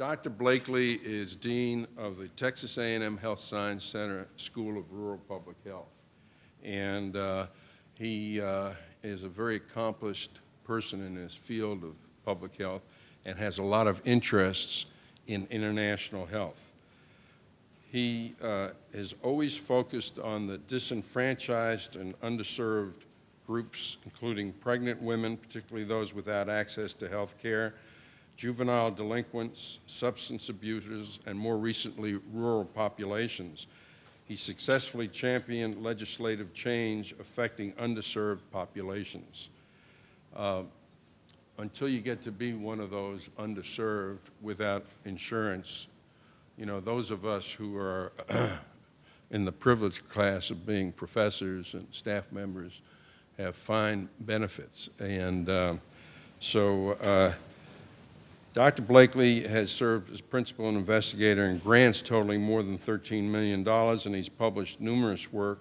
Dr. Blakely is Dean of the Texas A&M Health Science Center School of Rural Public Health. And he is a very accomplished person in his field of public health and has a lot of interests in international health. He is always focused on the disenfranchised and underserved groups, including pregnant women, particularly those without access to health care, juvenile delinquents, substance abusers, and more recently, rural populations. He successfully championed legislative change affecting underserved populations. Until you get to be one of those underserved without insurance, you know, those of us who are in the privileged class of being professors and staff members have fine benefits. And Dr. Blakely has served as principal and investigator in grants totaling more than $13 million, and he's published numerous work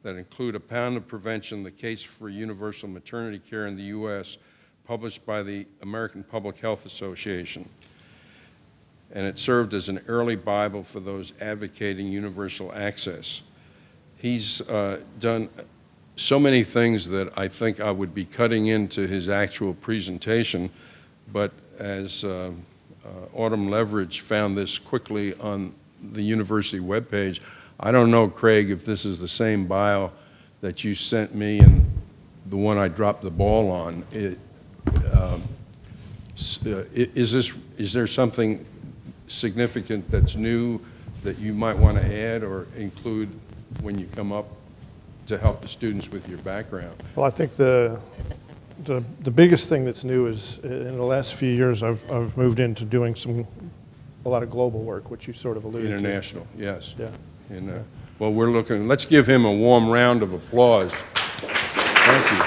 that include A Pound of Prevention, the Case for Universal Maternity Care in the U.S., published by the American Public Health Association. And it served as an early Bible for those advocating universal access. He's done so many things that I think I would be cutting into his actual presentation, but as Autumn Leverage found this quickly on the university webpage, I don't know, Craig, if this is the same bio that you sent me and the one I dropped the ball on. Is there something significant that's new that you might want to add or include when you come up to help the students with your background? Well, I think the biggest thing that's new is in the last few years I've moved into doing a lot of global work, which you sort of alluded to. International, yes. Yeah. And, well, let's give him a warm round of applause. Thank you.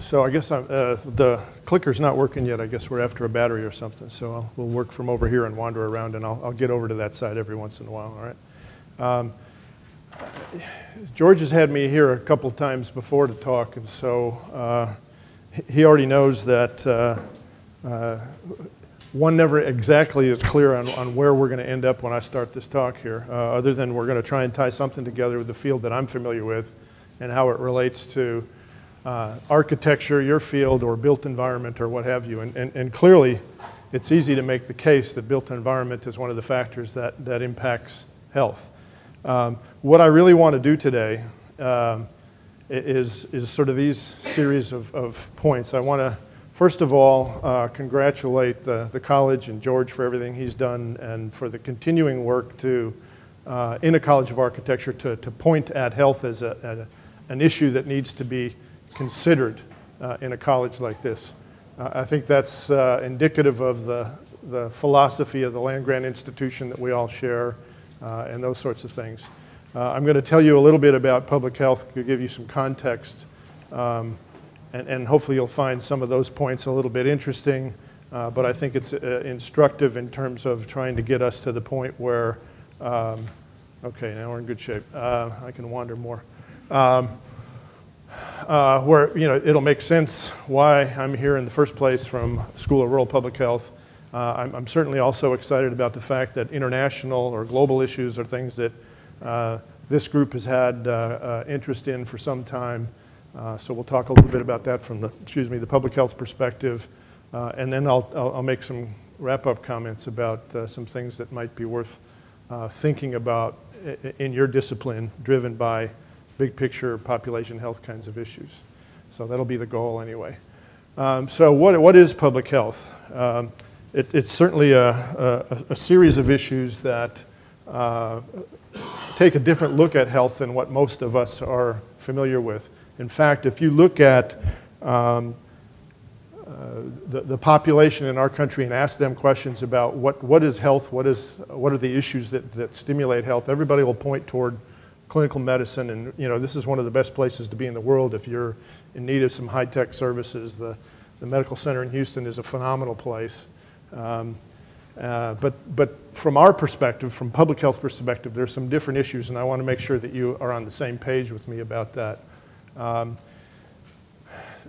So I guess the clicker's not working yet. I guess we're after a battery or something. So we'll work from over here and wander around, and I'll get over to that side every once in a while, all right? George has had me here a couple times before to talk, and so he already knows that one never exactly is clear on where we're going to end up when I start this talk here, other than we're going to try and tie something together with the field that I'm familiar with and how it relates to architecture, your field, or built environment, or what have you. And clearly, it's easy to make the case that built environment is one of the factors that impacts health. What I really want to do today is sort of these series of points. I want to, first of all, congratulate the college and George for everything he's done and for the continuing work in a College of Architecture to point at health as an issue that needs to be considered in a college like this. I think that's indicative of the philosophy of the land-grant institution that we all share and those sorts of things. I'm going to tell you a little bit about public health to give you some context, and hopefully you'll find some of those points a little bit interesting, but I think it's instructive in terms of trying to get us to the point where, okay, now we're in good shape. I can wander more. Where it'll make sense why I'm here in the first place from School of Rural Public Health. I'm certainly also excited about the fact that international or global issues are things that this group has had interest in for some time. So we'll talk a little bit about that from the public health perspective, and then I'll make some wrap-up comments about some things that might be worth thinking about in your discipline, driven by big picture population health kinds of issues. So that'll be the goal anyway. So what is public health? It's certainly a series of issues that take a different look at health than what most of us are familiar with. In fact, if you look at the population in our country and ask them questions about what is health, what are the issues that stimulate health, everybody will point toward clinical medicine, and this is one of the best places to be in the world if you're in need of some high-tech services. The medical center in Houston is a phenomenal place. But from our perspective, from public health perspective, there's some different issues, and I want to make sure that you are on the same page with me about that.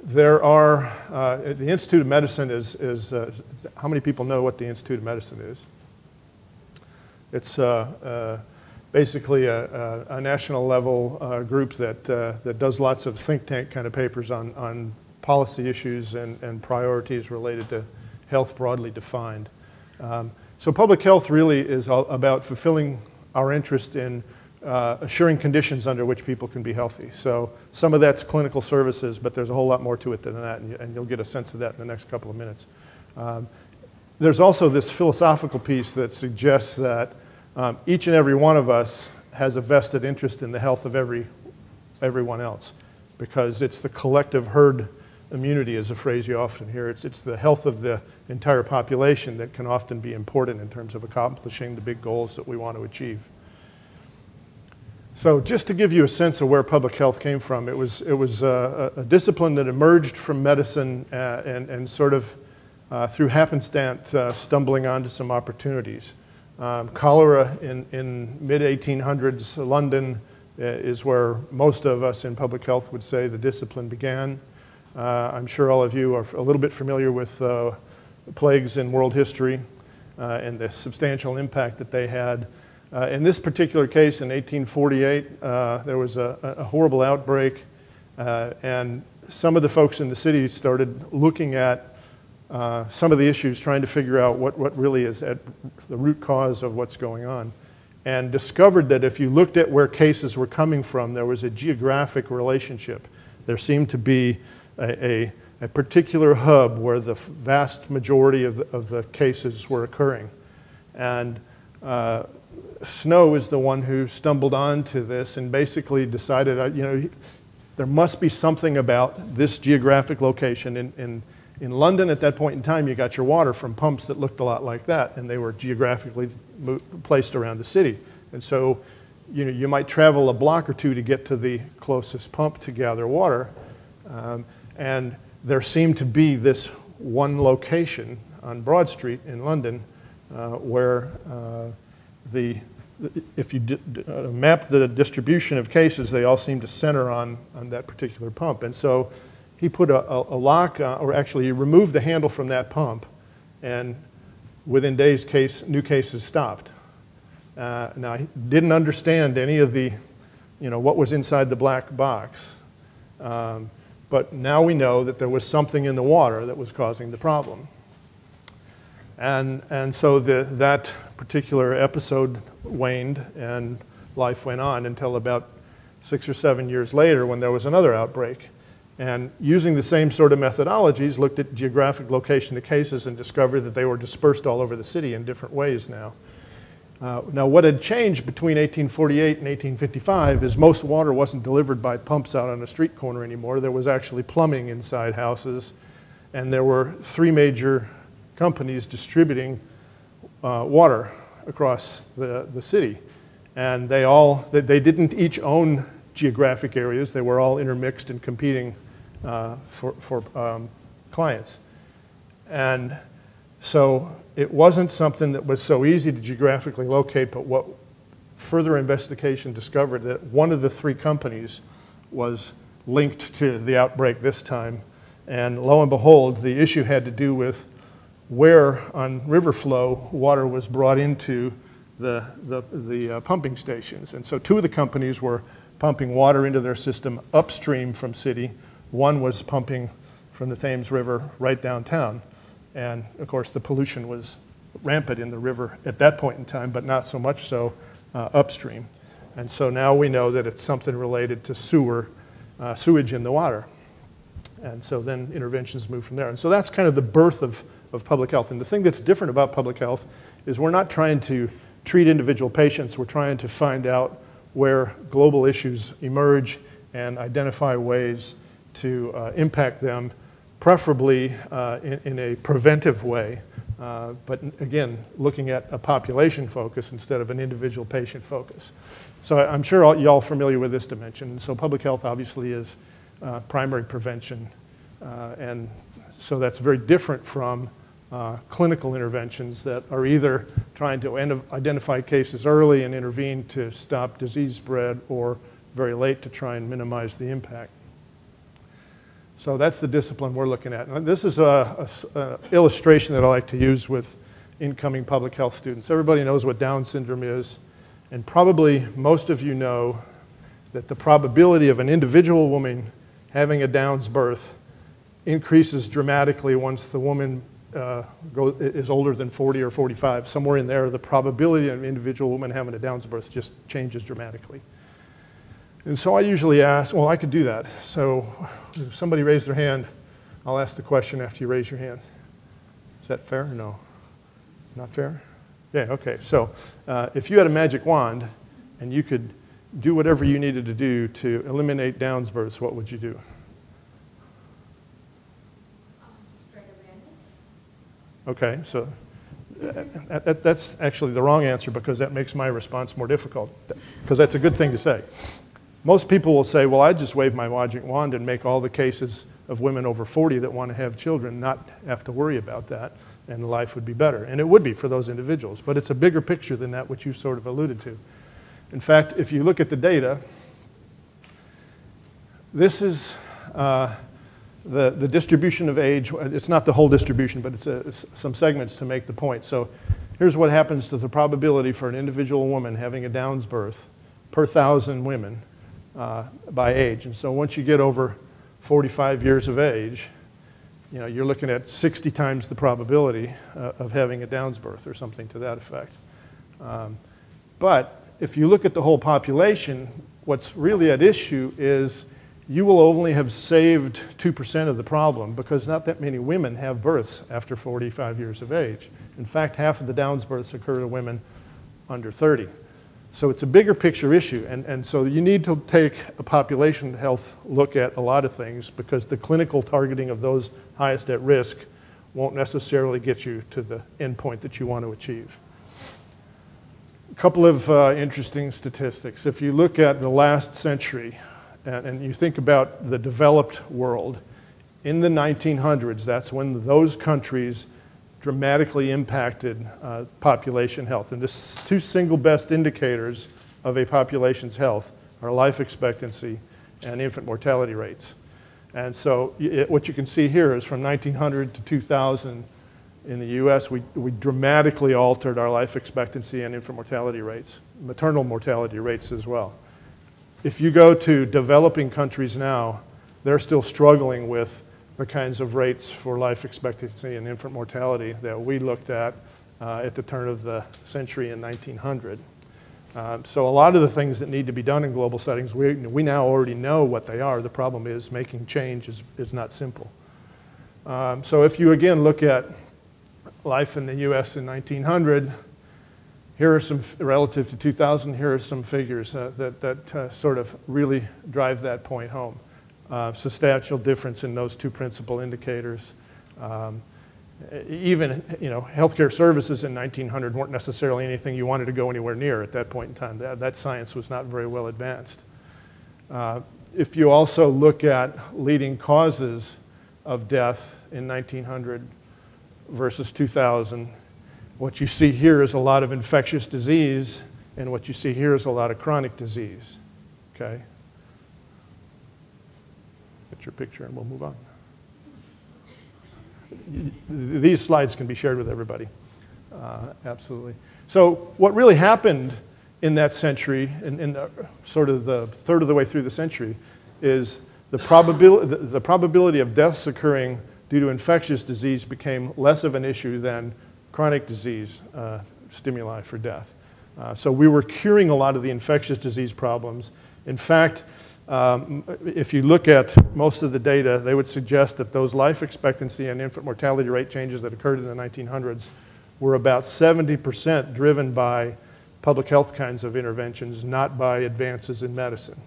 There are, the Institute of Medicine is how many people know what the Institute of Medicine is? It's basically a national level group that does lots of think tank kind of papers on policy issues and priorities related to health broadly defined. So public health really is all about fulfilling our interest in assuring conditions under which people can be healthy. So some of that's clinical services, but there's a whole lot more to it than that, and you'll get a sense of that in the next couple of minutes. There's also this philosophical piece that suggests that each and every one of us has a vested interest in the health of everyone else, because it's the collective herd immunity is a phrase you often hear. It's the health of the entire population that can often be important in terms of accomplishing the big goals that we want to achieve. So just to give you a sense of where public health came from, it was a discipline that emerged from medicine and sort of through happenstance stumbling onto some opportunities. Cholera in mid-1800s London is where most of us in public health would say the discipline began. I'm sure all of you are a little bit familiar with plagues in world history and the substantial impact that they had. In this particular case, in 1848, there was a horrible outbreak, and some of the folks in the city started looking at some of the issues, trying to figure out what really is at the root cause of what's going on, and discovered that if you looked at where cases were coming from, there was a geographic relationship. There seemed to be a particular hub where the vast majority of the cases were occurring. And Snow is the one who stumbled onto this and basically decided, you know, there must be something about this geographic location. In London at that point in time, you got your water from pumps that looked a lot like that, and they were geographically placed around the city. And so, you know, you might travel a block or two to get to the closest pump to gather water. And there seemed to be this one location on Broad Street in London where if you map the distribution of cases, they all seem to center on that particular pump. And so he put a lock, or actually he removed the handle from that pump, and within days, new cases stopped. Now, he didn't understand any of the, you know, what was inside the black box. But now we know that there was something in the water that was causing the problem. And so that particular episode waned and life went on until about 6 or 7 years later when there was another outbreak. And using the same sort of methodologies, looked at geographic location of cases and discovered that they were dispersed all over the city in different ways now. Now what had changed between 1848 and 1855 is most water wasn't delivered by pumps out on a street corner anymore. There was actually plumbing inside houses, and there were 3 major companies distributing water across the city. And they didn't each own geographic areas. They were all intermixed and competing for clients. And so it wasn't something that was so easy to geographically locate, but what further investigation discovered that one of the 3 companies was linked to the outbreak this time. And lo and behold, the issue had to do with where on river flow water was brought into the pumping stations. And so 2 of the companies were pumping water into their system upstream from city. One was pumping from the Thames River right downtown. And of course the pollution was rampant in the river at that point in time, but not so much so upstream. And so now we know that it's something related to sewage in the water. And so then interventions move from there. And so that's kind of the birth of public health. And the thing that's different about public health is we're not trying to treat individual patients. We're trying to find out where global issues emerge and identify ways to impact them, preferably in a preventive way. But again, looking at a population focus instead of an individual patient focus. So I'm sure y'all are familiar with this dimension. So public health obviously is primary prevention. And so that's very different from clinical interventions that are either trying to identify cases early and intervene to stop disease spread, or very late to try and minimize the impact. So that's the discipline we're looking at. And this is an illustration that I like to use with incoming public health students. Everybody knows what Down syndrome is, and probably most of you know that the probability of an individual woman having a Down's birth increases dramatically once the woman is older than 40 or 45. Somewhere in there, the probability of an individual woman having a Down's birth just changes dramatically. And so I usually ask, well, I could do that. So if somebody raised their hand, I'll ask the question after you raise your hand. Is that fair or no? Not fair? Yeah, okay. So if you had a magic wand and you could do whatever you needed to do to eliminate Down's births, what would you do? Spread awareness. Okay, so that's actually the wrong answer because that makes my response more difficult, because that's a good thing to say. Most people will say, well, I'd just wave my magic wand and make all the cases of women over 40 that want to have children not have to worry about that, and life would be better. And it would be for those individuals, but it's a bigger picture than that, which you sort of alluded to. In fact, if you look at the data, this is the distribution of age. It's not the whole distribution, but it's some segments to make the point. So here's what happens to the probability for an individual woman having a Down's birth per 1,000 women by age. And so once you get over 45 years of age, you know, you're looking at 60 times the probability of having a Down's birth or something to that effect. But if you look at the whole population, what's really at issue is you will only have saved 2% of the problem because not that many women have births after 45 years of age. In fact, half of the Down's births occur to women under 30. So it's a bigger picture issue, and so you need to take a population health look at a lot of things because the clinical targeting of those highest at risk won't necessarily get you to the endpoint that you want to achieve. A couple of interesting statistics. If you look at the last century and you think about the developed world, in the 1900s, that's when those countries dramatically impacted population health. And the two single best indicators of a population's health are life expectancy and infant mortality rates. And so what you can see here is from 1900 to 2000 in the US, we dramatically altered our life expectancy and infant mortality rates, maternal mortality rates as well. If you go to developing countries now, they're still struggling with the kinds of rates for life expectancy and infant mortality that we looked at the turn of the century in 1900. So a lot of the things that need to be done in global settings, we now already know what they are. The problem is making change is not simple. So if you again look at life in the US in 1900, here are some, relative to 2000, here are some figures that sort of really drive that point home. Substantial difference in those two principal indicators. Even, you know, healthcare services in 1900 weren't necessarily anything you wanted to go anywhere near at that point in time. That science was not very well advanced. If you also look at leading causes of death in 1900 versus 2000, what you see here is a lot of infectious disease, and what you see here is a lot of chronic disease, okay? Get your picture and we'll move on. These slides can be shared with everybody, absolutely. So what really happened in that century, in sort of the third of the way through the century, is the probability of deaths occurring due to infectious disease became less of an issue than chronic disease stimuli for death. So we were curing a lot of the infectious disease problems. In fact, if you look at most of the data, they would suggest that those life expectancy and infant mortality rate changes that occurred in the 1900s were about 70% driven by public health kinds of interventions, not by advances in medicine.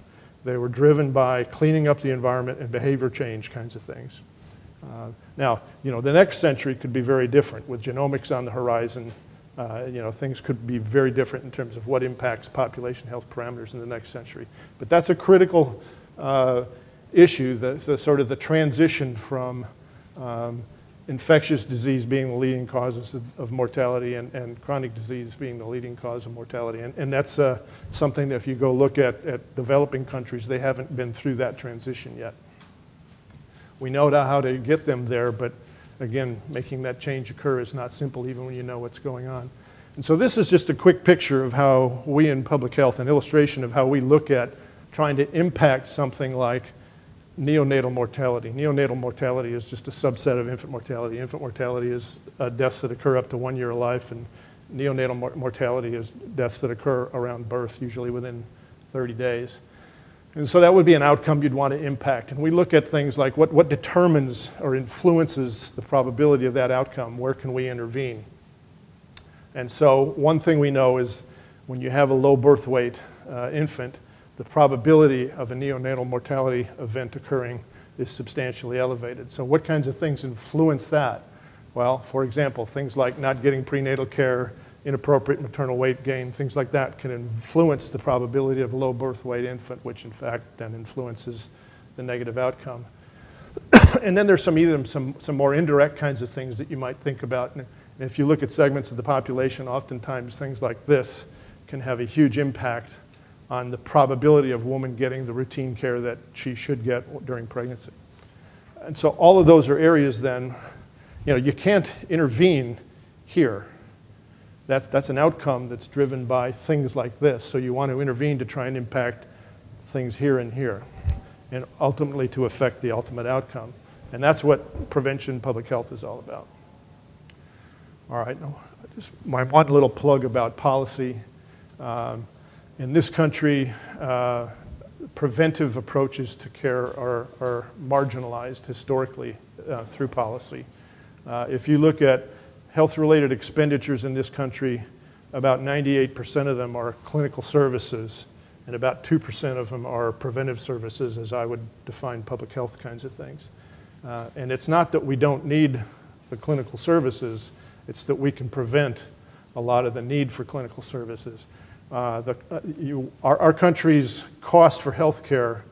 They were driven by cleaning up the environment and behavior change kinds of things. Now, you know, the next century could be very different with genomics on the horizon. You know, things could be very different in terms of what impacts population health parameters in the next century. But that's a critical issue, the sort of the transition from infectious disease being the leading causes of mortality and chronic disease being the leading cause of mortality. And that's something that if you go look at developing countries, they haven't been through that transition yet. We know how to get them there, but again, making that change occur is not simple even when you know what's going on. And so this is just a quick picture of how we in public health, an illustration of how we look at trying to impact something like neonatal mortality. Neonatal mortality is just a subset of infant mortality. Infant mortality is deaths that occur up to 1 year of life, and neonatal mortality is deaths that occur around birth, usually within 30 days. And so that would be an outcome you'd want to impact. And we look at things like what determines or influences the probability of that outcome. Where can we intervene? And so one thing we know is when you have a low birth weight infant, the probability of a neonatal mortality event occurring is substantially elevated. So what kinds of things influence that? Well, for example, things like not getting prenatal care, inappropriate maternal weight gain, things like that can influence the probability of a low birth weight infant, which in fact then influences the negative outcome. And then there's some more indirect kinds of things that you might think about. And if you look at segments of the population, oftentimes things like this can have a huge impact on the probability of a woman getting the routine care that she should get during pregnancy. And so all of those are areas then, you can't intervene here. That's an outcome that's driven by things like this. So you want to intervene to try and impact things here and here, and ultimately to affect the ultimate outcome. And that's what prevention public health is all about. All right, now, just my one little plug about policy. In this country, preventive approaches to care are marginalized historically through policy. If you look at health-related expenditures in this country, about 98% of them are clinical services, and about 2% of them are preventive services, as I would define public health kinds of things. And it's not that we don't need the clinical services, it's that we can prevent a lot of the need for clinical services. Our country's cost for health care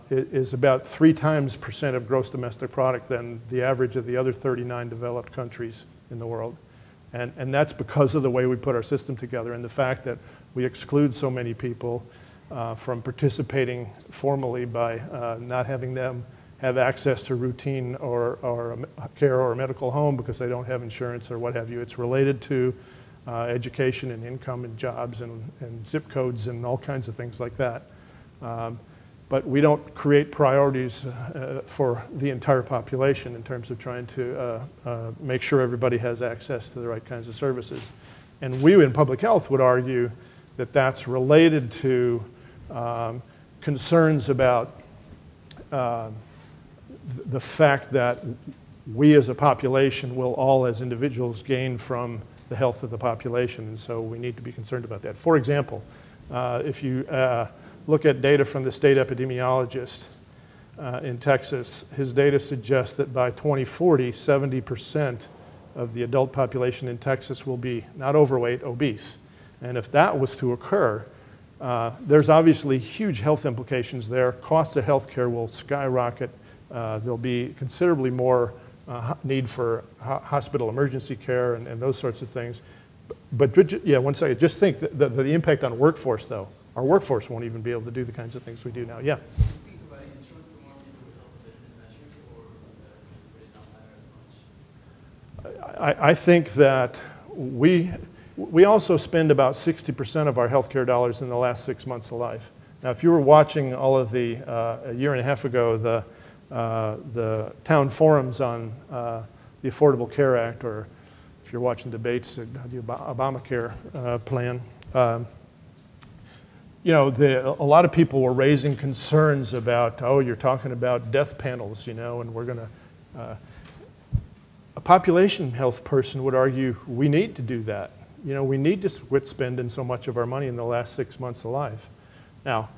is about 3 times % of gross domestic product than the average of the other 39 developed countries in the world. And that's because of the way we put our system together and the fact that we exclude so many people from participating formally by not having them have access to routine or care or a medical home because they don't have insurance or what have you. It's related to education and income and jobs and zip codes and all kinds of things like that. But we don't create priorities for the entire population in terms of trying to make sure everybody has access to the right kinds of services. And we in public health would argue that that's related to concerns about the fact that we as a population will all as individuals gain from the health of the population, and so we need to be concerned about that. For example, if you look at data from the state epidemiologist in Texas, his data suggests that by 2040, 70% of the adult population in Texas will be not overweight, obese. And if that was to occur, there's obviously huge health implications there. Costs of health care will skyrocket. There'll be considerably more need for hospital emergency care and those sorts of things. But yeah, one second, just think the impact on workforce though. Our workforce won't even be able to do the kinds of things we do now. Yeah? I think that we also spend about 60% of our healthcare dollars in the last 6 months of life. Now, if you were watching all of the, a year and a half ago, the town forums on the Affordable Care Act, or if you're watching debates, the Obamacare plan, a lot of people were raising concerns about, oh, you're talking about death panels, and we're going to, a population health person would argue we need to do that. We need to quit spending so much of our money in the last 6 months of life. Now,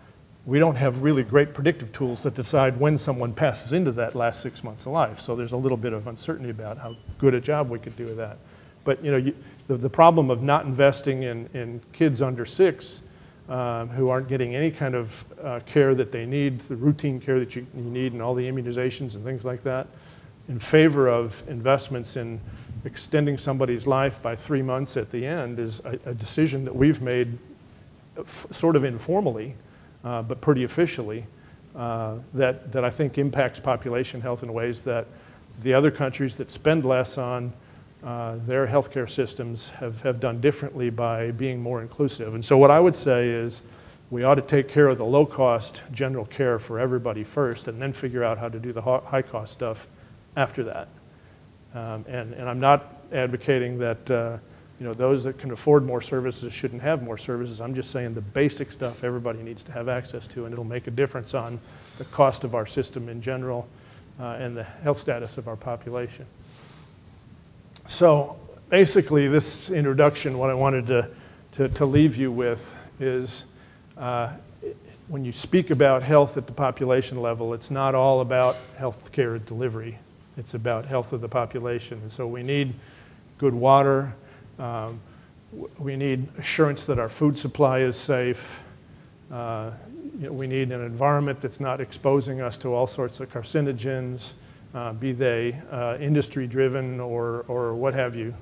we don't have really great predictive tools that decide when someone passes into that last 6 months of life, so there's a little bit of uncertainty about how good a job we could do with that. But the problem of not investing in kids under 6 who aren't getting any kind of care that they need, the routine care that you need and all the immunizations and things like that, in favor of investments in extending somebody's life by 3 months at the end is a decision that we've made sort of informally, but pretty officially, that I think impacts population health in ways that the other countries that spend less on their healthcare systems have done differently by being more inclusive. And so what I would say is we ought to take care of the low-cost general care for everybody first and then figure out how to do the high-cost stuff after that. And I'm not advocating that those that can afford more services shouldn't have more services. I'm just saying the basic stuff everybody needs to have access to, and it'll make a difference on the cost of our system in general and the health status of our population. So basically, this introduction, what I wanted to leave you with is when you speak about health at the population level, it's not all about health care delivery. It's about health of the population. And so we need good water. We need assurance that our food supply is safe. We need an environment that's not exposing us to all sorts of carcinogens, be they industry-driven or what have you.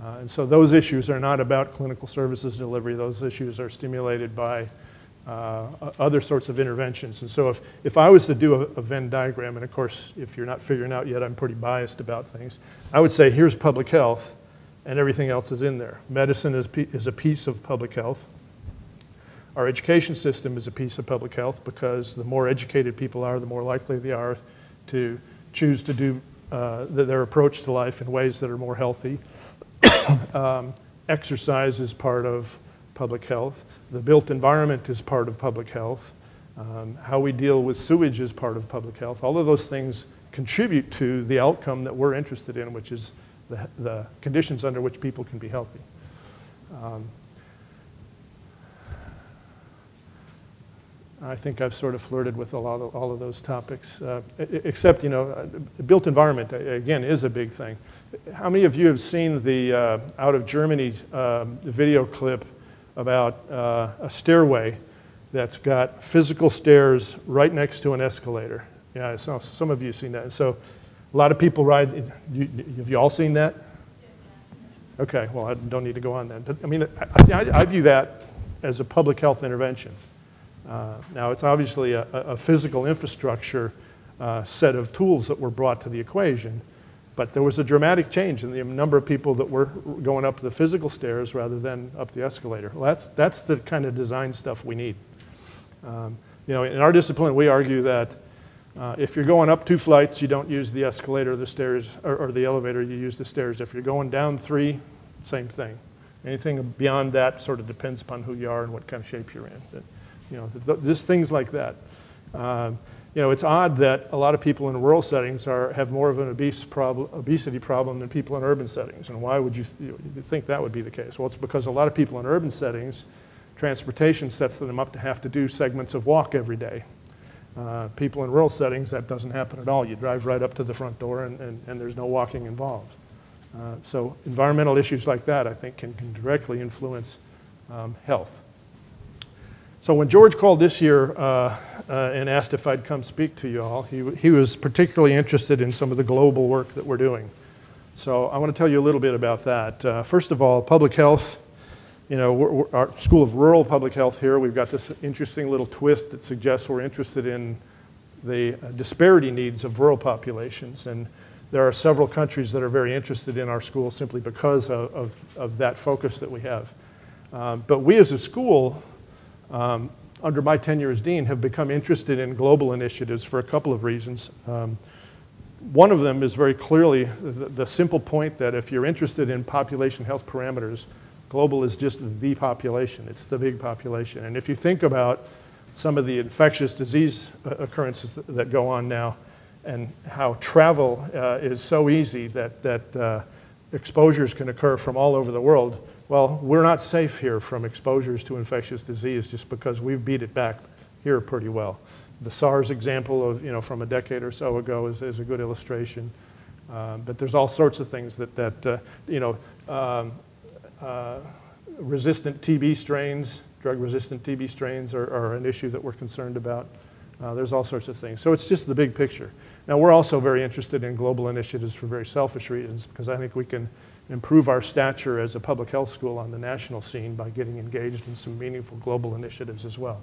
And so those issues are not about clinical services delivery. Those issues are stimulated by other sorts of interventions. And so if I was to do a Venn diagram, and of course, if you're not figuring out yet, I'm pretty biased about things, I would say here's public health, and everything else is in there. Medicine is a piece of public health. Our education system is a piece of public health because the more educated people are, the more likely they are to choose to do their approach to life in ways that are more healthy. Exercise is part of public health. The built environment is part of public health. How we deal with sewage is part of public health. All of those things contribute to the outcome that we're interested in, which is the conditions under which people can be healthy. I think I've sort of flirted with all of those topics, except, built environment, again, is a big thing. How many of you have seen the out of Germany video clip about a stairway that's got physical stairs right next to an escalator? Yeah, some of you have seen that. And so a lot of people ride. Have you all seen that? Okay, well, I don't need to go on that. I mean, I view that as a public health intervention. Now, it's obviously a physical infrastructure set of tools that were brought to the equation, but there was a dramatic change in the number of people that were going up the physical stairs rather than up the escalator. Well, that's the kind of design stuff we need. In our discipline, we argue that if you're going up 2 flights, you don't use the escalator or the stairs or the elevator, you use the stairs. If you're going down 3, same thing. Anything beyond that sort of depends upon who you are and what kind of shape you're in. But, just things like that. It's odd that a lot of people in rural settings have more of an obesity problem than people in urban settings. And why would you think that would be the case? Well, it's because a lot of people in urban settings, transportation sets them up to have to do segments of walk every day. People in rural settings, that doesn't happen at all. You drive right up to the front door and there's no walking involved. So environmental issues like that, I think, can directly influence health. So when George called this year and asked if I'd come speak to you all, he was particularly interested in some of the global work that we're doing. So I want to tell you a little bit about that. First of all, public health. Our School of Rural Public Health here, we've got this interesting little twist that suggests we're interested in the disparity needs of rural populations. And there are several countries that are very interested in our school simply because of that focus that we have. But we as a school, under my tenure as dean, have become interested in global initiatives for a couple of reasons. One of them is very clearly the simple point that if you're interested in population health parameters, global is just the population. It's the big population. And if you think about some of the infectious disease occurrences that go on now and how travel is so easy that exposures can occur from all over the world, well, we're not safe here from exposures to infectious disease just because we've beat it back here pretty well. The SARS example of, from a decade or so ago is a good illustration. But there's all sorts of things that resistant TB strains, drug-resistant TB strains are an issue that we're concerned about. There's all sorts of things. So it's just the big picture. Now, we're also very interested in global initiatives for very selfish reasons because I think we can improve our stature as a public health school on the national scene by getting engaged in some meaningful global initiatives as well.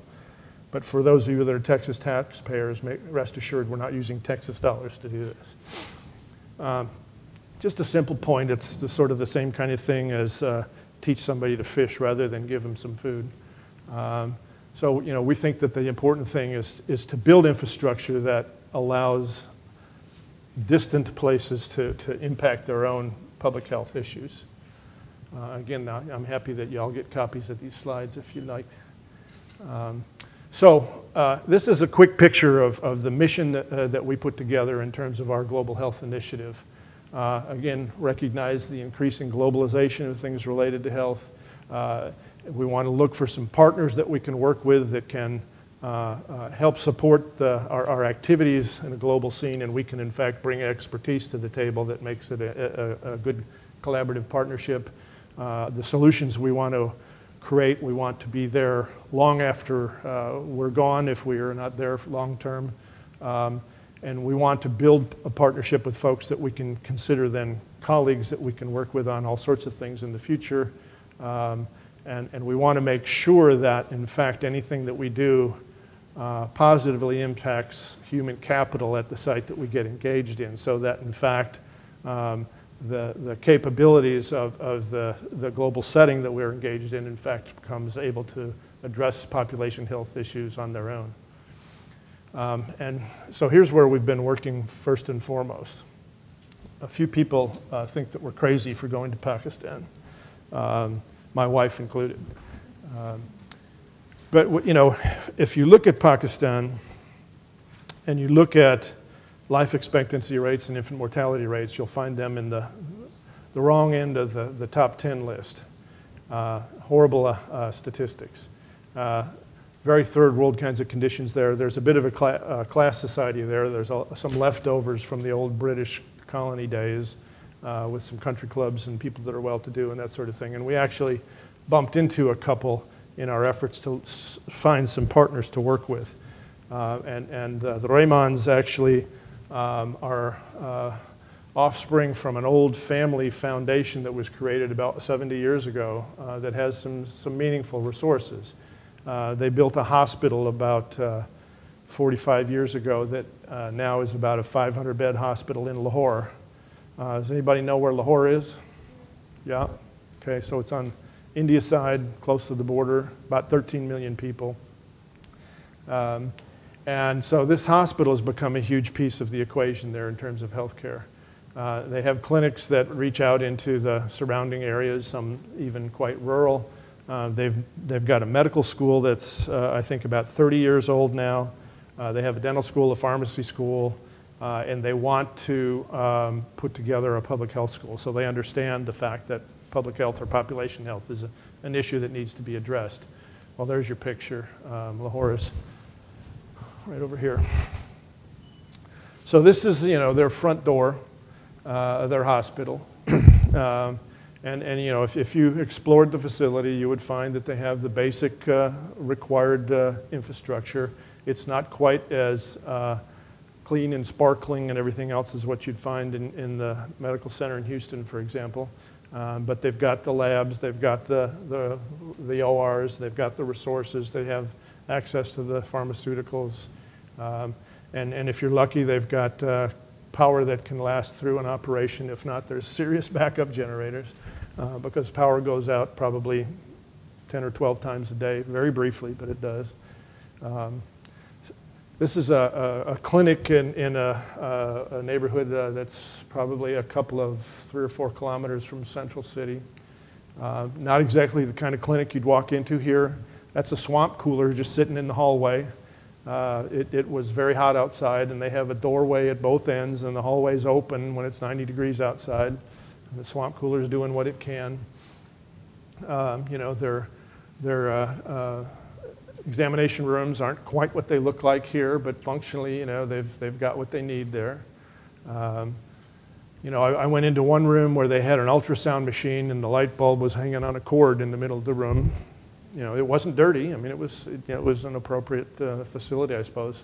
But for those of you that are Texas taxpayers, rest assured we're not using Texas dollars to do this. Just a simple point, it's sort of the same kind of thing as teach somebody to fish rather than give them some food. So we think that the important thing is to build infrastructure that allows distant places to impact their own public health issues. Again, I'm happy that you all get copies of these slides if you'd like. This is a quick picture of the mission that we put together in terms of our global health initiative. Again, recognize the increasing globalization of things related to health. We want to look for some partners that we can work with that can help support our activities in a global scene, and we can in fact bring expertise to the table that makes it a good collaborative partnership. The solutions we want to create, we want to be there long after we're gone if we are not there long term. And we want to build a partnership with folks that we can consider then colleagues that we can work with on all sorts of things in the future. And we want to make sure that, in fact, anything that we do positively impacts human capital at the site that we get engaged in, so that, in fact, the capabilities of the global setting that we're engaged in fact, becomes able to address population health issues on their own. And so here's where we've been working first and foremost. A few people think that we're crazy for going to Pakistan, my wife included. But if you look at Pakistan and you look at life expectancy rates and infant mortality rates, you'll find them in the wrong end of the top 10 list. Horrible statistics. Very third world kinds of conditions there. There's a bit of a class society there. There's some leftovers from the old British colony days with some country clubs and people that are well-to-do and that sort of thing. And we actually bumped into a couple in our efforts to find some partners to work with. The Rahmans actually are offspring from an old family foundation that was created about 70 years ago that has some meaningful resources. They built a hospital about 45 years ago that now is about a 500-bed hospital in Lahore. Does anybody know where Lahore is? Yeah? Okay, so it's on India side, close to the border, about 13 million people. And so this hospital has become a huge piece of the equation there in terms of healthcare. They have clinics that reach out into the surrounding areas, some even quite rural. They've got a medical school that's, I think, about 30 years old now. They have a dental school, a pharmacy school, and they want to put together a public health school. So they understand the fact that public health or population health is an issue that needs to be addressed. Well, there's your picture. Lahore is right over here. So this is, their front door, their hospital. And if you explored the facility, you would find that they have the basic required infrastructure. It's not quite as clean and sparkling and everything else as what you'd find in the medical center in Houston, for example. But they've got the labs, they've got the ORs, they've got the resources, they have access to the pharmaceuticals. And if you're lucky, they've got power that can last through an operation. If not, there's serious backup generators because power goes out probably 10 or 12 times a day, very briefly, but it does. This is a clinic in a neighborhood that's probably a couple of 3 or 4 kilometers from Central City. Not exactly the kind of clinic you'd walk into here. That's a swamp cooler just sitting in the hallway. It was very hot outside, and they have a doorway at both ends, and the hallway's open when it's 90 degrees outside. And the swamp cooler's doing what it can. Their examination rooms aren't quite what they look like here, but functionally, they've got what they need there. I went into one room where they had an ultrasound machine, and the light bulb was hanging on a cord in the middle of the room. It wasn't dirty. I mean, it was an appropriate facility, I suppose.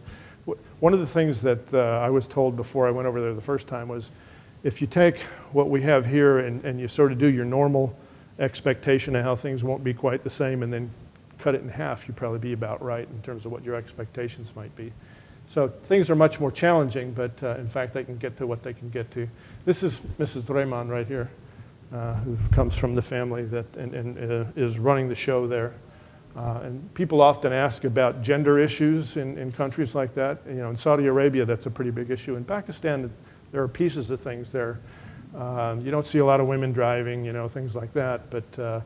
One of the things that I was told before I went over there the first time was, if you take what we have here and you sort of do your normal expectation of how things won't be quite the same, and then cut it in half, you'd probably be about right in terms of what your expectations might be. So things are much more challenging, but in fact, they can get to what they can get to. This is Mrs. Dreyman right here, who comes from the family that and is running the show there. And people often ask about gender issues in countries like that. You know, in Saudi Arabia, that's a pretty big issue. In Pakistan, there are pieces of things there. You don't see a lot of women driving, you know, things like that. But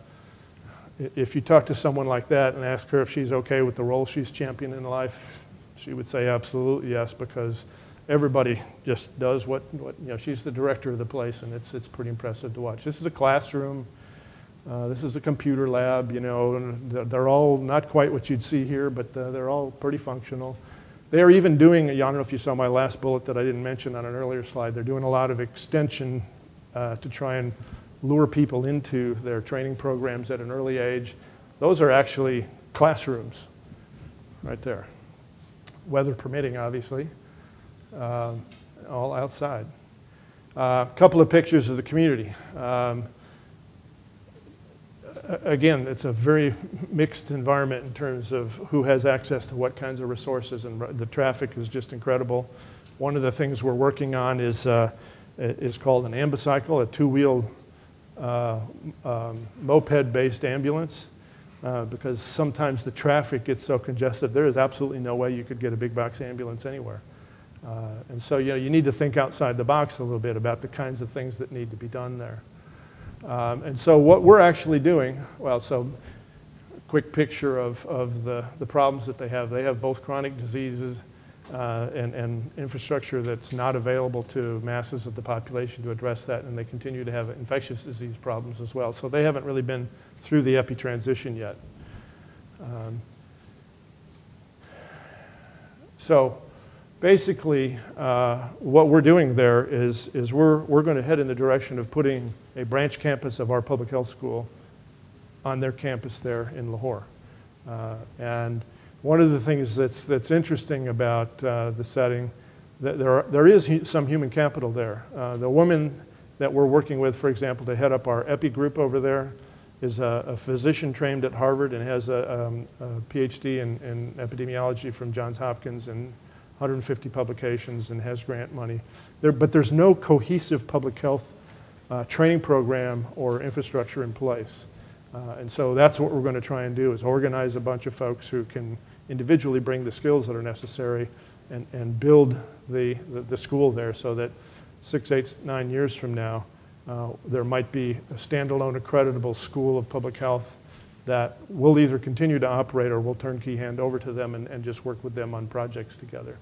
if you talk to someone like that and ask her if she's okay with the role she's championed in life, she would say absolutely yes, because everybody just does what you know, she's the director of the place, and it's pretty impressive to watch. This is a classroom. This is a computer lab, you know, and they're all not quite what you'd see here, but they're all pretty functional. They're even doing, I don't know if you saw my last bullet that I didn't mention on an earlier slide, they're doing a lot of extension to try and lure people into their training programs at an early age. Those are actually classrooms right there. Weather permitting, obviously, all outside. A couple of pictures of the community. Again, it's a very mixed environment in terms of who has access to what kinds of resources, and the traffic is just incredible. One of the things we're working on is called an ambicycle, a two-wheel moped-based ambulance. Because sometimes the traffic gets so congested, there is absolutely no way you could get a big box ambulance anywhere. And so, you know, you need to think outside the box a little bit about the kinds of things that need to be done there. And so what we're actually doing, well, so a quick picture of the problems that they have. They have both chronic diseases and infrastructure that's not available to masses of the population to address that, and they continue to have infectious disease problems as well. So they haven't really been through the epi transition yet. So basically, what we're doing there is we're going to head in the direction of putting a branch campus of our public health school on their campus there in Lahore. And one of the things that's interesting about the setting, that there is some human capital there. The woman that we're working with, for example, to head up our epi group over there, is a physician trained at Harvard and has a Ph.D. in epidemiology from Johns Hopkins and 150 publications and has grant money. But there's no cohesive public health training program or infrastructure in place. And so that's what we're going to try and do, is organize a bunch of folks who can individually bring the skills that are necessary and build the school there so that 6, 8, 9 years from now, there might be a standalone accreditable school of public health that will either continue to operate or we'll turnkey hand over to them and just work with them on projects together.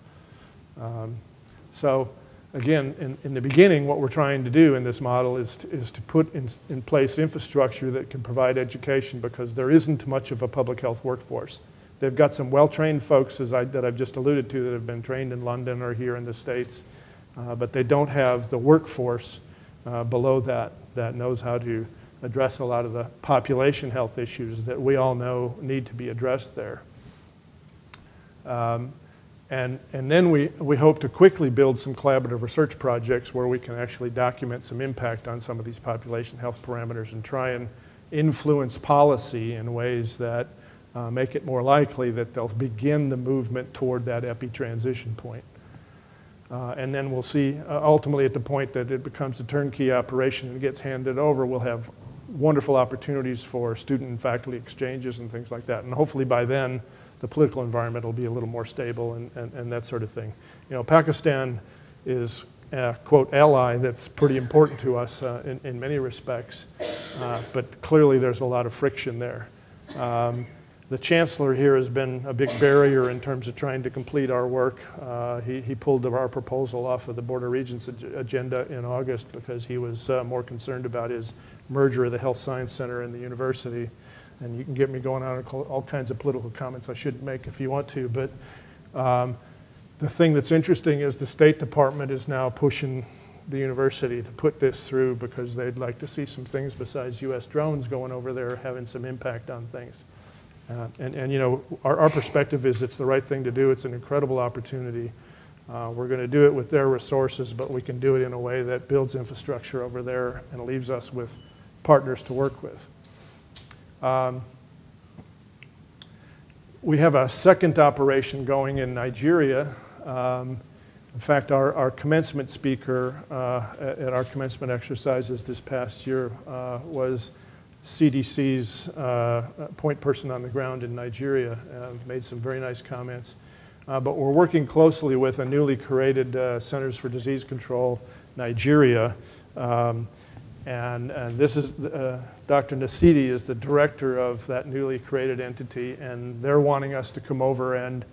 So again, in the beginning, what we're trying to do in this model is to put in place infrastructure that can provide education, because there isn't much of a public health workforce. They've got some well-trained folks that I've just alluded to that have been trained in London or here in the States, but they don't have the workforce below that knows how to address a lot of the population health issues that we all know need to be addressed there. And then we hope to quickly build some collaborative research projects where we can actually document some impact on some of these population health parameters and try and influence policy in ways that make it more likely that they'll begin the movement toward that epi transition point. And then we'll see, ultimately at the point that it becomes a turnkey operation and gets handed over, we'll have wonderful opportunities for student and faculty exchanges and things like that. And hopefully by then, the political environment will be a little more stable and that sort of thing. You know, Pakistan is a, quote, ally that's pretty important to us in many respects, but clearly there's a lot of friction there. The chancellor here has been a big barrier in terms of trying to complete our work. He pulled our proposal off of the Board of Regents agenda in August because he was more concerned about his merger of the Health Science Center and the university. And you can get me going on all kinds of political comments I shouldn't make if you want to. But the thing that's interesting is the State Department is now pushing the university to put this through because they'd like to see some things besides U.S. drones going over there having some impact on things. And you know, our perspective is it's the right thing to do. It's an incredible opportunity. We're going to do it with their resources, but we can do it in a way that builds infrastructure over there and leaves us with partners to work with. We have a second operation going in Nigeria. In fact, our commencement speaker at our commencement exercises this past year was CDC's point person on the ground in Nigeria. Made some very nice comments. But we're working closely with a newly created Centers for Disease Control, Nigeria. And this is, Dr. Nasidi is the director of that newly created entity, and they're wanting us to come over and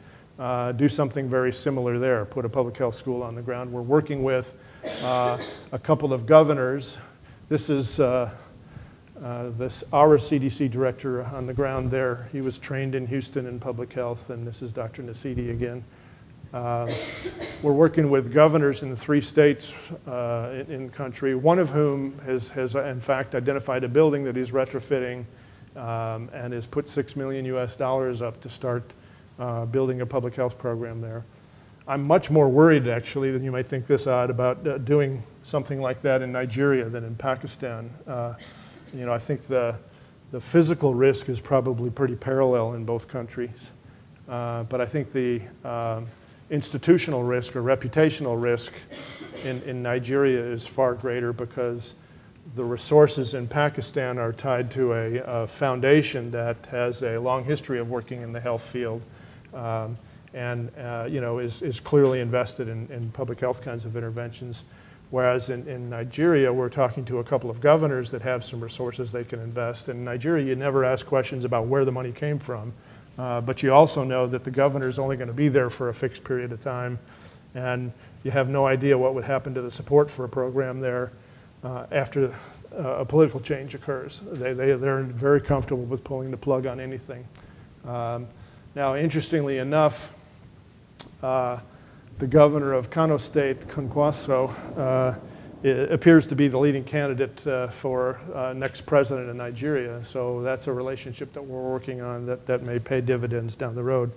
do something very similar there, put a public health school on the ground. We're working with a couple of governors. This is our CDC director on the ground there. He was trained in Houston in public health, and this is Dr. Nasidi again. We're working with governors in the 3 states in the country, one of whom has in fact identified a building that he's retrofitting and has put $6 million US up to start building a public health program there. I'm much more worried actually than you might think this odd about doing something like that in Nigeria than in Pakistan. You know, I think the physical risk is probably pretty parallel in both countries. But I think the institutional risk or reputational risk in Nigeria is far greater because the resources in Pakistan are tied to a foundation that has a long history of working in the health field and you know, is clearly invested in public health kinds of interventions. Whereas in Nigeria, we're talking to a couple of governors that have some resources they can invest. In Nigeria, you never ask questions about where the money came from. But you also know that the governor is only going to be there for a fixed period of time, and you have no idea what would happen to the support for a program there after a political change occurs. They're very comfortable with pulling the plug on anything. Now, interestingly enough, the governor of Kano State, Kwankwaso, appears to be the leading candidate for next president of Nigeria. So that's a relationship that we're working on that may pay dividends down the road.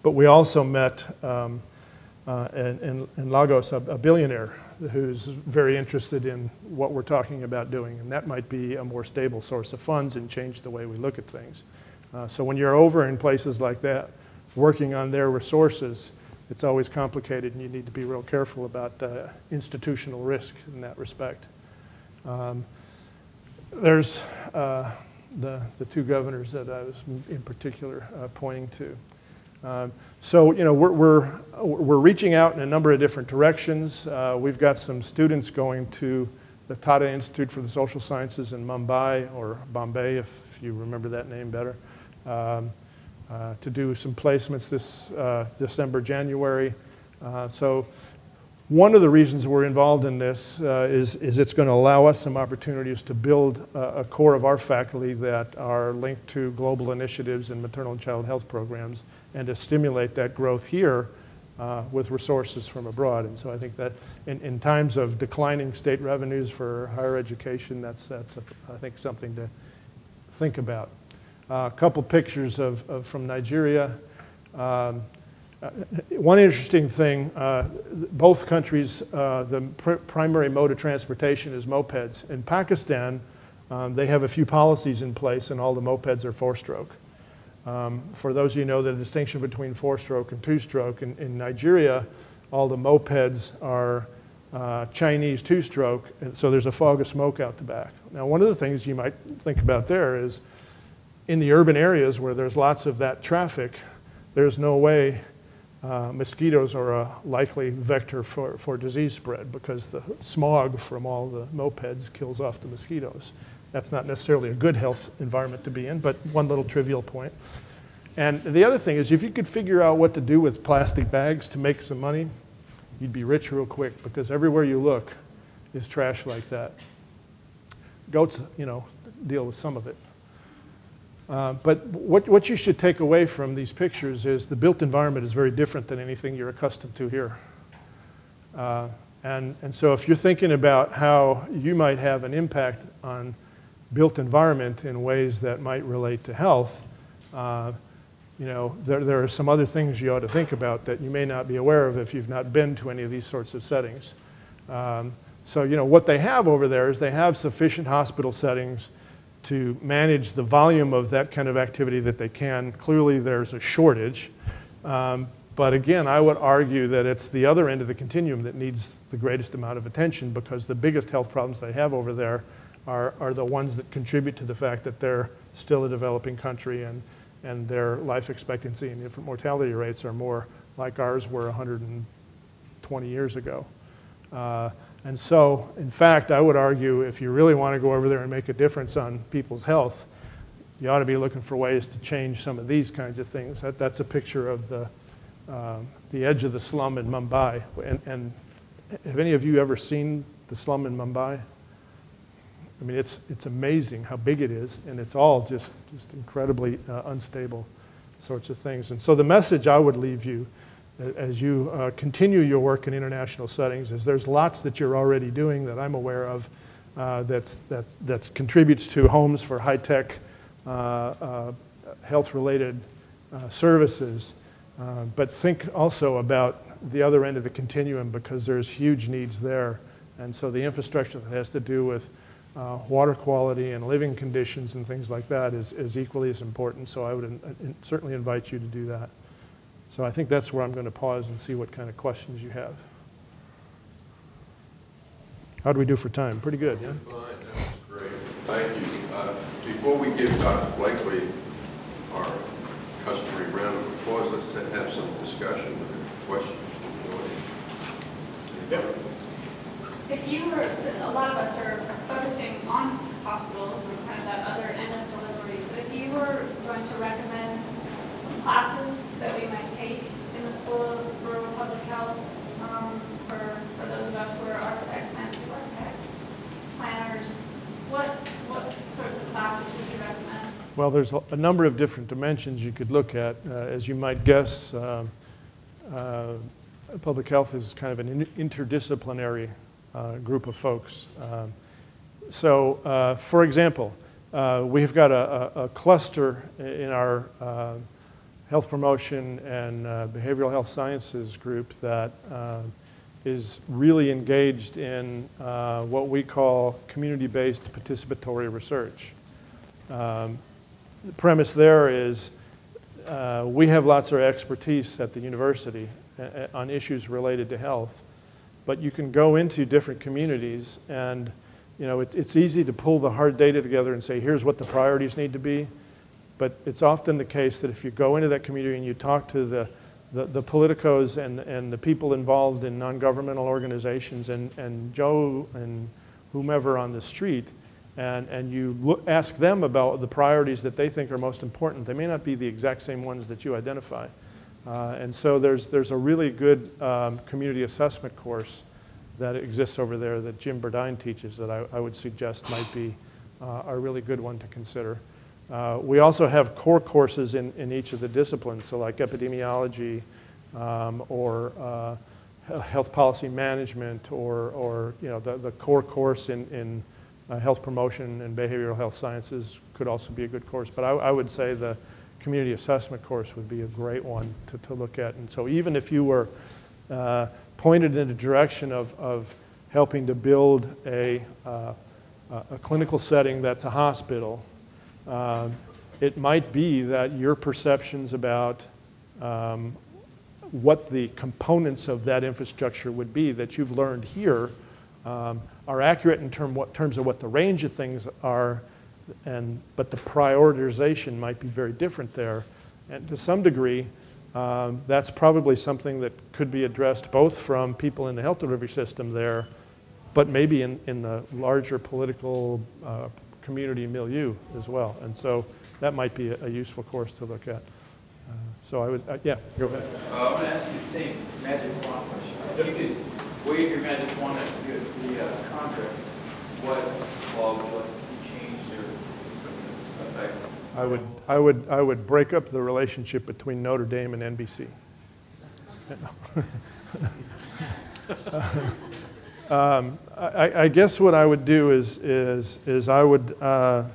But we also met in Lagos a billionaire who's very interested in what we're talking about doing. And that might be a more stable source of funds and change the way we look at things. So when you're over in places like that, working on their resources, it's always complicated, and you need to be real careful about institutional risk in that respect. There's the 2 governors that I was in particular pointing to. So you know, we're reaching out in a number of different directions. We've got some students going to the Tata Institute for the Social Sciences in Mumbai, or Bombay, if you remember that name better. To do some placements this December, January. So one of the reasons we're involved in this is it's going to allow us some opportunities to build a core of our faculty that are linked to global initiatives in maternal and child health programs, and to stimulate that growth here with resources from abroad. And so I think that in times of declining state revenues for higher education, that's I think something to think about. A couple pictures from Nigeria. One interesting thing, both countries, the primary mode of transportation is mopeds. In Pakistan, they have a few policies in place, and all the mopeds are 4-stroke. For those of you who know the distinction between 4-stroke and 2-stroke, in Nigeria, all the mopeds are Chinese 2-stroke, and so there's a fog of smoke out the back. Now, one of the things you might think about there is, in the urban areas where there's lots of that traffic, there's no way mosquitoes are a likely vector for disease spread, because the smog from all the mopeds kills off the mosquitoes. That's not necessarily a good health environment to be in, but one little trivial point. And the other thing is, if you could figure out what to do with plastic bags to make some money, you'd be rich real quick, because everywhere you look is trash like that. Goats, you know, deal with some of it. But what you should take away from these pictures is the built environment is very different than anything you're accustomed to here. And so if you're thinking about how you might have an impact on built environment in ways that might relate to health, you know, there are some other things you ought to think about that you may not be aware of if you've not been to any of these sorts of settings. So, you know, what they have over there is they have sufficient hospital settings to manage the volume of that kind of activity that they can. Clearly there's a shortage. But again, I would argue that it's the other end of the continuum that needs the greatest amount of attention, because the biggest health problems they have over there are the ones that contribute to the fact that they're still a developing country, and their life expectancy and infant mortality rates are more like ours were 120 years ago. And so, in fact, I would argue if you really want to go over there and make a difference on people's health, you ought to be looking for ways to change some of these kinds of things. That's a picture of the edge of the slum in Mumbai. And have any of you ever seen the slum in Mumbai? I mean, it's amazing how big it is, and it's all just incredibly unstable sorts of things. And so the message I would leave you as you continue your work in international settings is there's lots that you're already doing that I'm aware of that contributes to homes for high-tech health-related services. But think also about the other end of the continuum, because there's huge needs there. And so the infrastructure that has to do with water quality and living conditions and things like that is equally as important. So I would certainly invite you to do that. So I think that's where I'm going to pause and see what kind of questions you have. How do we do for time? Pretty good, yeah? Fine, that was great. Thank you. Before we give Dr. Blakely our customary round of applause, let's have some discussion and questions from the audience. Yep. If you were, a lot of us are focusing on hospitals and kind of that other end of delivery, but if you were going to recommend some classes that we might take in the School of Rural Public Health for those of us who are architects, landscape architects, planners, what sorts of classes would you recommend? Well, there's a number of different dimensions you could look at. As you might guess, public health is kind of an interdisciplinary group of folks. So, for example, we've got a cluster in our health promotion and behavioral health sciences group that is really engaged in what we call community-based participatory research. The premise there is we have lots of expertise at the university on issues related to health, but you can go into different communities and it's easy to pull the hard data together and say, here's what the priorities need to be. But it's often the case that if you go into that community and you talk to the politicos and the people involved in non-governmental organizations and Joe and whomever on the street, and you ask them about the priorities that they think are most important, they may not be the exact same ones that you identify. And so there's a really good community assessment course that exists over there that Jim Burdine teaches that I would suggest might be a really good one to consider. We also have core courses in each of the disciplines, so like epidemiology or health policy management or the core course in health promotion and behavioral health sciences could also be a good course. But I would say the community assessment course would be a great one to look at. And so even if you were pointed in the direction of helping to build a clinical setting that's a hospital, it might be that your perceptions about what the components of that infrastructure would be that you've learned here are accurate in terms of what the range of things are, but the prioritization might be very different there. And to some degree, that's probably something that could be addressed both from people in the health delivery system there, but maybe in the larger political community milieu as well. And so that might be a useful course to look at. So I would, yeah, go ahead. I want to ask you the same magic wand question. If you could wave your magic wand at the Congress, what law would you like to see changed or affect? I would break up the relationship between Notre Dame and NBC. I guess what I would do is I would, oh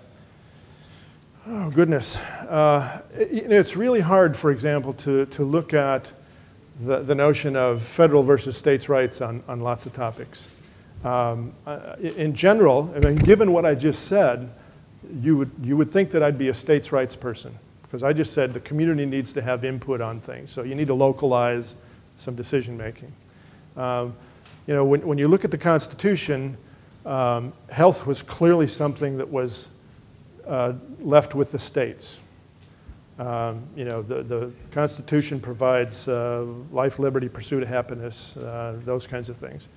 goodness, it's really hard, for example, to look at the notion of federal versus states' rights on lots of topics. In general, I mean, given what I just said, you would think that I'd be a states' rights person, because I just said the community needs to have input on things. So you need to localize some decision making. You know, when you look at the Constitution, health was clearly something that was left with the states. You know, the Constitution provides life, liberty, pursuit of happiness, those kinds of things.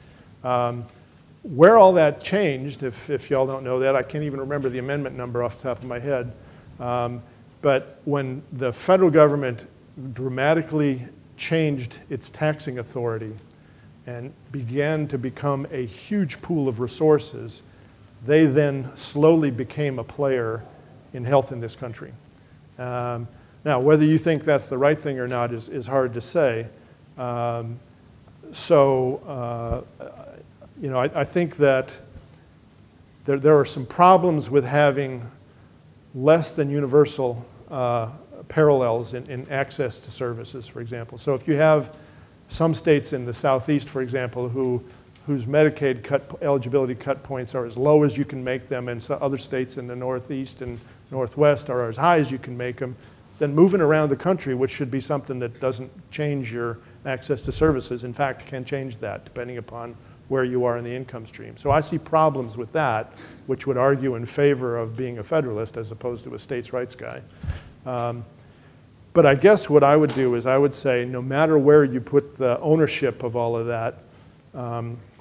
Where all that changed, if y'all don't know that, I can't even remember the amendment number off the top of my head, but when the federal government dramatically changed its taxing authority and began to become a huge pool of resources, they then slowly became a player in health in this country. Now, whether you think that's the right thing or not is hard to say. You know, I think that there are some problems with having less than universal parallels in access to services, for example. So if you have some states in the Southeast, for example, whose Medicaid eligibility cut points are as low as you can make them, and other states in the Northeast and Northwest are as high as you can make them, then moving around the country, which should be something that doesn't change your access to services, in fact, can change that depending upon where you are in the income stream. So I see problems with that, which would argue in favor of being a federalist as opposed to a states' rights guy. But I guess what I would do is I would say no matter where you put the ownership of all of that,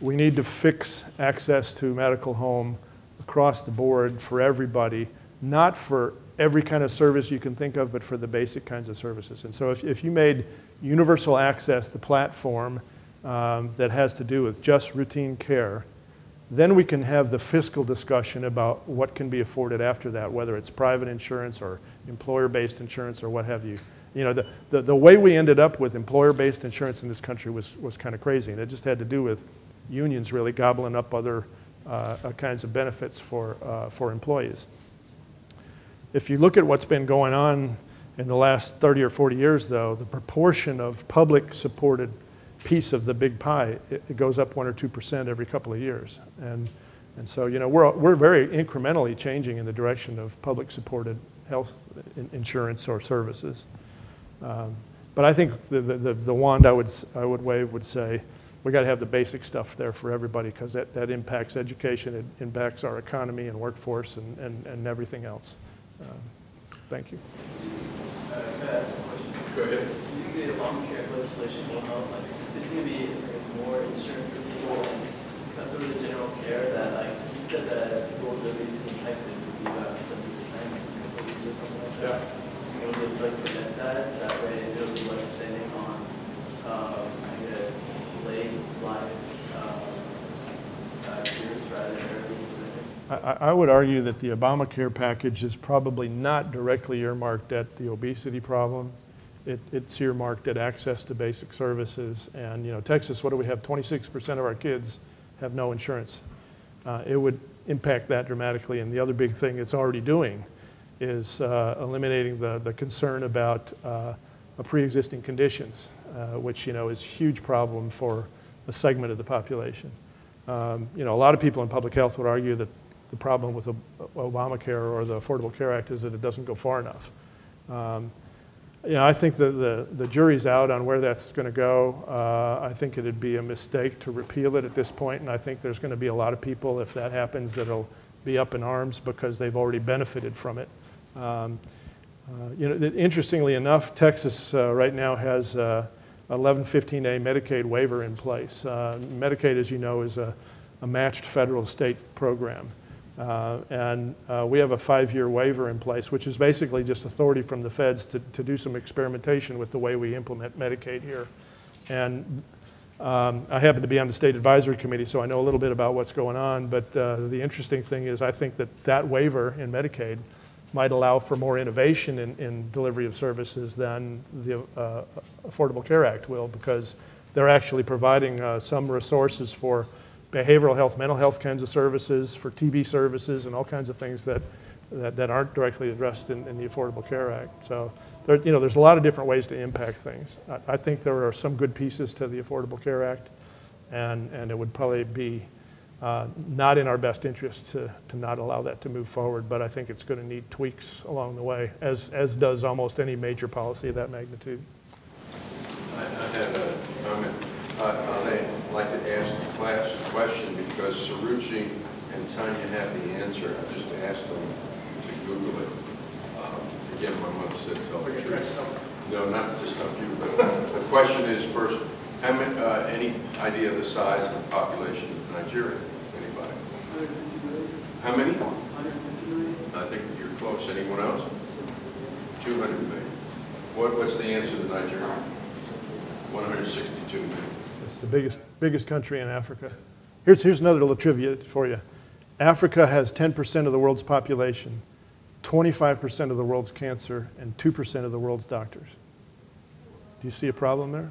we need to fix access to medical home across the board for everybody, not for every kind of service you can think of, but for the basic kinds of services. And so if you made universal access the platform that has to do with just routine care, then we can have the fiscal discussion about what can be afforded after that, whether it's private insurance or employer-based insurance or what have you. You know, the way we ended up with employer-based insurance in this country was kind of crazy, and it just had to do with unions really gobbling up other kinds of benefits for employees. If you look at what's been going on in the last 30 or 40 years, though, the proportion of public-supported piece of the big pie, it goes up 1 or 2% every couple of years. And so, you know, we're very incrementally changing in the direction of public-supported health insurance or services. But I think the wand I would wave would say, we got to have the basic stuff there for everybody, because that impacts education, it impacts our economy and workforce and everything else. Thank you. Can I ask a question? Go ahead. Do you think the Obamacare legislation will help? Like, since it's going to be, I guess, more insurance for people and comes to the general care, that, like, you said that people with deliveries in Texas would be about 70% or something like that. You know, would like prevent that? That way it'll be less spending on, I guess, late life years rather than early. I would argue that the Obamacare package is probably not directly earmarked at the obesity problem. It's earmarked at access to basic services. And, you know, Texas, what do we have? 26% of our kids have no insurance. It would impact that dramatically. And the other big thing it's already doing is eliminating the concern about pre-existing conditions, which, you know, is a huge problem for a segment of the population. You know, a lot of people in public health would argue that the problem with Obamacare or the Affordable Care Act is that it doesn't go far enough. You know, I think the jury's out on where that's going to go. I think it'd be a mistake to repeal it at this point, and I think there's going to be a lot of people, if that happens, that'll be up in arms because they've already benefited from it. You know, interestingly enough, Texas right now has 1115A Medicaid waiver in place. Medicaid, as you know, is a matched federal state program. And we have a 5-year waiver in place, which is basically just authority from the feds to do some experimentation with the way we implement Medicaid here. And I happen to be on the state advisory committee, so I know a little bit about what's going on. But the interesting thing is I think that waiver in Medicaid might allow for more innovation in delivery of services than the Affordable Care Act will, because they're actually providing some resources for behavioral health, mental health kinds of services, for TB services, and all kinds of things that aren't directly addressed in the Affordable Care Act. So you know, there's a lot of different ways to impact things. I think there are some good pieces to the Affordable Care Act, and it would probably be not in our best interest to not allow that to move forward, but I think it's going to need tweaks along the way, as does almost any major policy of that magnitude. I had a comment. I'd like to ask the class a question because Sarucci and Tanya have the answer. I just asked them to Google it. Again, my mother said tell the truth. No, not to stump you, but the question is first, how many, any idea of the size of the population of Nigeria? Anybody? 150 million. How many? 150 million. I think you're close. Anyone else? 200 million. What's the answer to Nigeria? 162 million. It's the biggest country in Africa. Here's another little trivia for you. Africa has 10% of the world's population, 25% of the world's cancer, and 2% of the world's doctors. Do you see a problem there?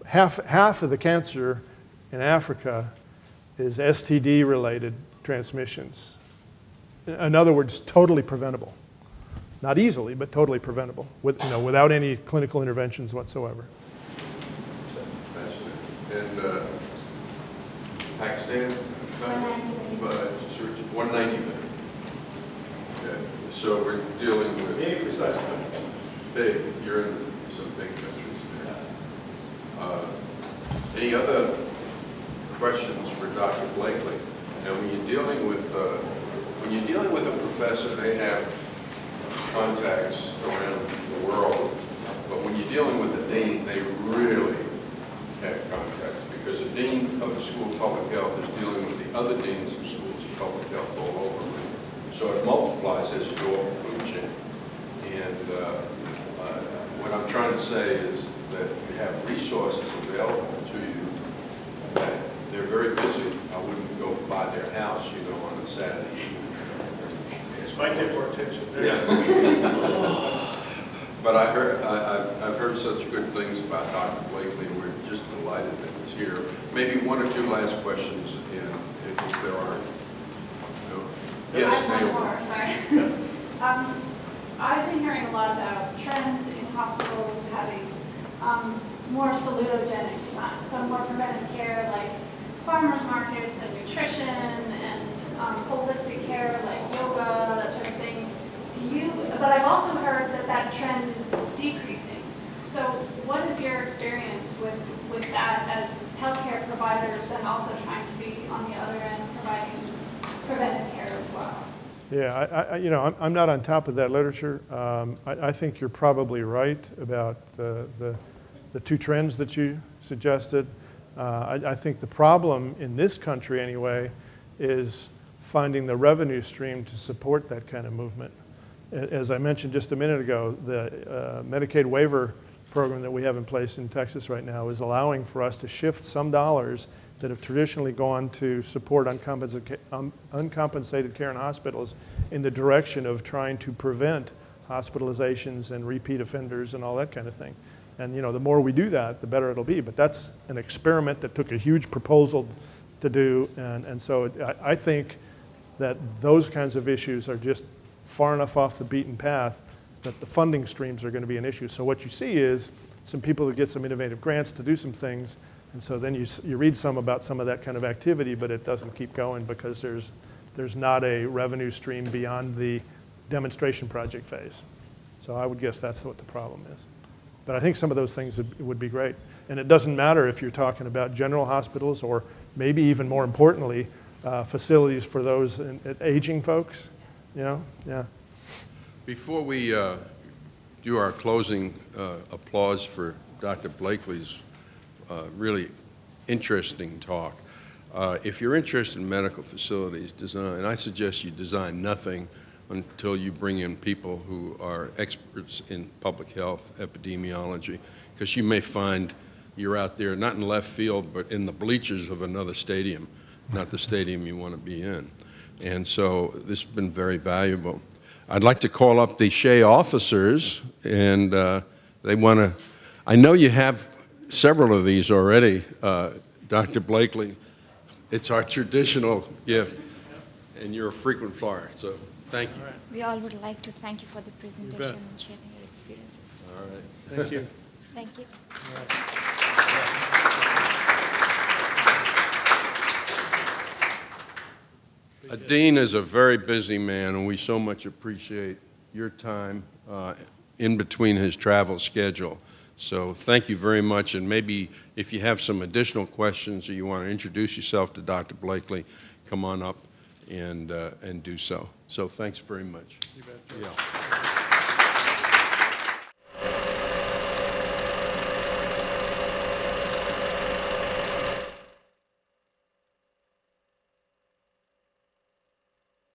Half of the cancer in Africa is STD-related transmissions. In other words, totally preventable. Not easily, but totally preventable, without any clinical interventions whatsoever. And Pakistan? 190 million. Okay. So we're dealing with Meaningfully sized countries. Big. You're in some big countries there. Any other questions for Dr. Blakely? Now, when you're dealing with a professor, they have contacts around the world, but when you're dealing with a dean, they really have contacts because the dean of the School of Public Health is dealing with the other deans of schools of public health all over. So it multiplies as you go up the food chain. And what I'm trying to say is that you have resources available to you that they're very busy. I wouldn't go by their house, on a Saturday evening. This might get more attention. Yeah. But I've heard such good things about Dr. Blakely. We're just delighted that he's here. Maybe one or two last questions, and if there are. No. Yes, ma'am. I've been hearing a lot about trends in hospitals having more salutogenic design, so more preventive care like farmers markets and nutrition and holistic care like yoga, that sort of thing. But I've also heard that trend is decreasing. So what is your experience with that as healthcare providers and also trying to be on the other end providing preventive care as well? Yeah, I'm not on top of that literature. I think you're probably right about the two trends that you suggested. I think the problem in this country anyway is finding the revenue stream to support that kind of movement. As I mentioned just a minute ago, the Medicaid waiver program that we have in place in Texas right now is allowing for us to shift some dollars that have traditionally gone to support uncompensated care in hospitals in the direction of trying to prevent hospitalizations and repeat offenders and all that kind of thing. And the more we do that, the better it'll be. But that's an experiment that took a huge proposal to do. And so I think that those kinds of issues are just far enough off the beaten path that the funding streams are going to be an issue. So what you see is some people that get some innovative grants to do some things, and so then you read some about some of that kind of activity, but it doesn't keep going because there's not a revenue stream beyond the demonstration project phase. So I would guess that's what the problem is. But I think some of those things would be great. And it doesn't matter if you're talking about general hospitals or maybe even more importantly, facilities for those aging folks. Yeah. Before we do our closing applause for Dr. Blakely's really interesting talk, if you're interested in medical facilities design, I suggest you design nothing until you bring in people who are experts in public health, epidemiology, because you may find you're out there, not in left field, but in the bleachers of another stadium, not the stadium you want to be in. And so this has been very valuable. I'd like to call up the Shea officers, and they want to, I know you have several of these already, Dr. Blakely. It's our traditional gift, and you're a frequent flyer, so thank you. We all would like to thank you for the presentation and sharing your experiences. All right. Thank you. Thank you. Dean is a very busy man, and we so much appreciate your time in between his travel schedule. So thank you very much, and maybe if you have some additional questions or you want to introduce yourself to Dr. Blakely, come on up and do so. So thanks very much. You bet. Yeah.